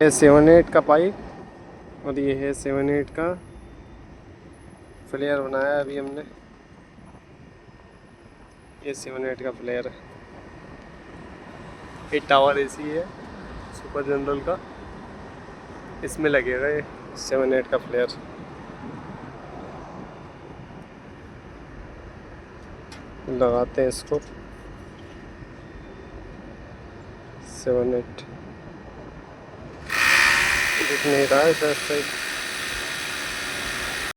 ये 7-8 का पाइप और ये है 7-8 का फ्लेयर बनाया अभी हमने। ये 7-8 का फ्लेयर है। ये टावर एसी है सुपर जनरल का, इसमें लगेगा ये 7-8 का फ्लेयर। लगाते हैं इसको 7-8 दिख नहीं रहा है सही।